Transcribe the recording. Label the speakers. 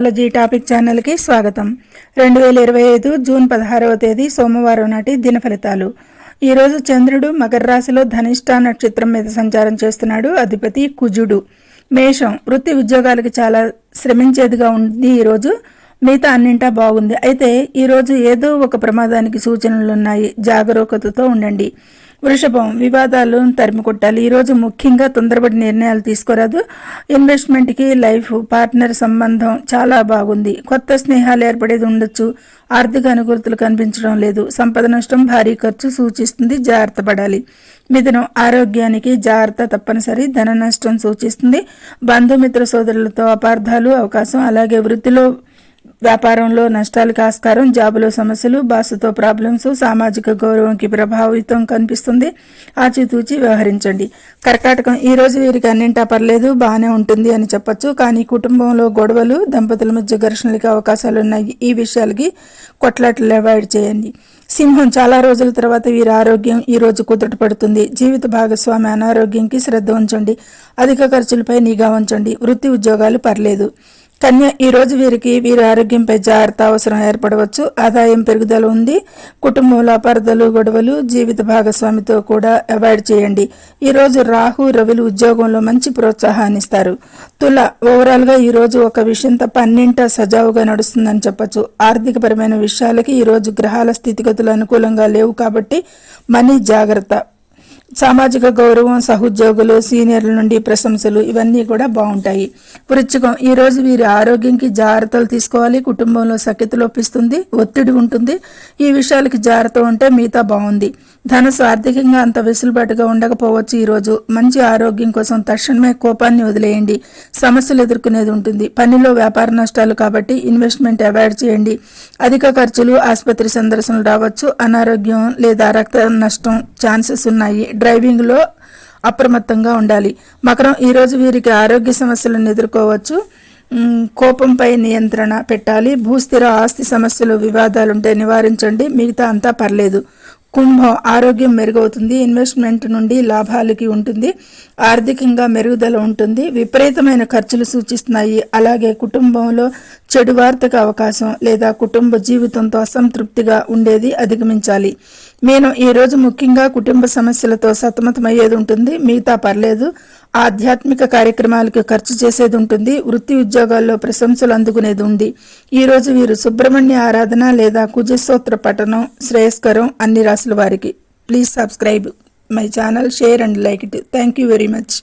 Speaker 1: G topic ఛానల్కి స్వాగతం. 2025 June 16వ తేదీ సోమవారం నాటి దిన ఫలితాలు. ఈరోజు చంద్రుడు మకర రాశిలో ధనిష్ట నక్షత్రం మీద సంచారం చేస్తున్నాడు. అధిపతి కుజుడు. మేషం, వృత్తి ఉద్యోగాలకి చాలా శ్రమించేదిగా ఉంది. ఈరోజు మిగతా అన్నింటా బాగుంది. అయితే ఈరోజు ఏదో ఒక ప్రమాదానికి సూచనలున్నాయి, జాగరూకతతో ఉండండి. వృషభం, వివాదాలు తరిమి కొట్టాలి. ఈరోజు ముఖ్యంగా తొందరపడి నిర్ణయాలు తీసుకోరాదు. ఇన్వెస్ట్మెంట్కి లైఫ్ పార్ట్నర్ సంబంధం చాలా బాగుంది. కొత్త స్నేహాలు ఏర్పడేది ఉండొచ్చు. ఆర్థిక అనుకూలతలు కనిపించడం లేదు. సంపద నష్టం, భారీ ఖర్చు సూచిస్తుంది, జాగ్రత్త పడాలి. మిథునం, ఆరోగ్యానికి జాగ్రత్త తప్పనిసరి. ధన నష్టం సూచిస్తుంది. బంధుమిత్ర సోదరులతో అపార్థాలు అవకాశం. అలాగే వృత్తిలో వ్యాపారంలో నష్టాలకు ఆస్కారం. జాబులో సమస్యలు, బాసుతో ప్రాబ్లమ్స్, సామాజిక గౌరవంకి ప్రభావితం కనిపిస్తుంది. ఆచితూచి వ్యవహరించండి. కర్కాటకం, ఈరోజు వీరికి అన్నింటా పర్లేదు, బాగానే ఉంటుంది అని చెప్పొచ్చు. కానీ కుటుంబంలో గొడవలు, దంపతుల మధ్య ఘర్షణలకి అవకాశాలు ఉన్నాయి. ఈ విషయాలకి కొట్లాటలు అవాయిడ్ చేయండి. సింహం, చాలా రోజుల తర్వాత వీరి ఆరోగ్యం ఈరోజు కుదుట పడుతుంది. జీవిత భాగస్వామి అనారోగ్యంకి శ్రద్ధ ఉంచండి. అధిక ఖర్చులపై నిఘా ఉంచండి. వృత్తి ఉద్యోగాలు పర్లేదు. కన్య, ఈరోజు వీరి ఆరోగ్యంపై జాగ్రత్త అవసరం ఏర్పడవచ్చు. ఆదాయం పెరుగుదల ఉంది. కుటుంబంలో అపార్థాలు, గొడవలు, జీవిత భాగస్వామితో కూడా అవాయిడ్ చేయండి. ఈరోజు రాహు, రవిలు ఉద్యోగంలో మంచి ప్రోత్సాహాన్ని ఇస్తారు. తుల, ఓవరాల్గా ఈరోజు ఒక విషయం తప్ప అన్నింటా సజావుగా నడుస్తుందని చెప్పచ్చు. ఆర్థికపరమైన విషయాలకి ఈరోజు గ్రహాల స్థితిగతులు అనుకూలంగా లేవు కాబట్టి మనీ జాగ్రత్త. సామాజిక గౌరవం, సహోద్యోగులు, సీనియర్ల నుండి ప్రశంసలు ఇవన్నీ కూడా బాగుంటాయి. వృశ్చికం, ఈరోజు వీరి ఆరోగ్యంకి జాగ్రత్తలు తీసుకోవాలి. కుటుంబంలో సఖ్యత లోపిస్తుంది, ఒత్తిడి ఉంటుంది. ఈ విషయాలకి జాగ్రత్త ఉంటే మిగతా బాగుంది. ధనసు, ఆర్థికంగా అంత వెసులుబాటుగా ఉండకపోవచ్చు. ఈరోజు మంచి ఆరోగ్యం కోసం తక్షణమే కోపాన్ని వదిలేయండి. సమస్యలు ఎదుర్కొనేది ఉంటుంది. పనిలో వ్యాపార నష్టాలు కాబట్టి ఇన్వెస్ట్మెంట్ అవాయిడ్ చేయండి. అధిక ఖర్చులు, ఆసుపత్రి సందర్శనలు రావచ్చు. అనారోగ్యం లేదా రక్త నష్టం ఛాన్సెస్ ఉన్నాయి. డ్రైవింగ్లో అప్రమత్తంగా ఉండాలి. మకరం, ఈరోజు వీరికి ఆరోగ్య సమస్యలను ఎదుర్కోవచ్చు. కోపంపై నియంత్రణ పెట్టాలి. భూస్థిర ఆస్తి సమస్యలు, వివాదాలుంటే నివారించండి. మిగతా అంతా పర్లేదు. కుంభం, ఆరోగ్యం మెరుగవుతుంది. ఇన్వెస్ట్మెంట్ నుండి లాభాలకి ఉంటుంది. ఆర్థికంగా మెరుగుదల ఉంటుంది. విపరీతమైన ఖర్చులు సూచిస్తున్నాయి. అలాగే కుటుంబంలో చెడు వార్తకు అవకాశం లేదా కుటుంబ జీవితంతో అసంతృప్తిగా ఉండేది అధిగమించాలి. మీనం, ఈరోజు ముఖ్యంగా కుటుంబ సమస్యలతో సతమతమయ్యేది ఉంటుంది. మిగతా పర్లేదు. ఆధ్యాత్మిక కార్యక్రమాలకు ఖర్చు చేసేది ఉంటుంది. వృత్తి ఉద్యోగాల్లో ప్రశంసలు అందుకునేది ఉంది. ఈరోజు వీరు సుబ్రహ్మణ్య ఆరాధన లేదా కుజస్తోత్ర పఠనం శ్రేయస్కరం అన్ని రాశుల వారికి. Please subscribe my channel, share and like it. Thank you very much.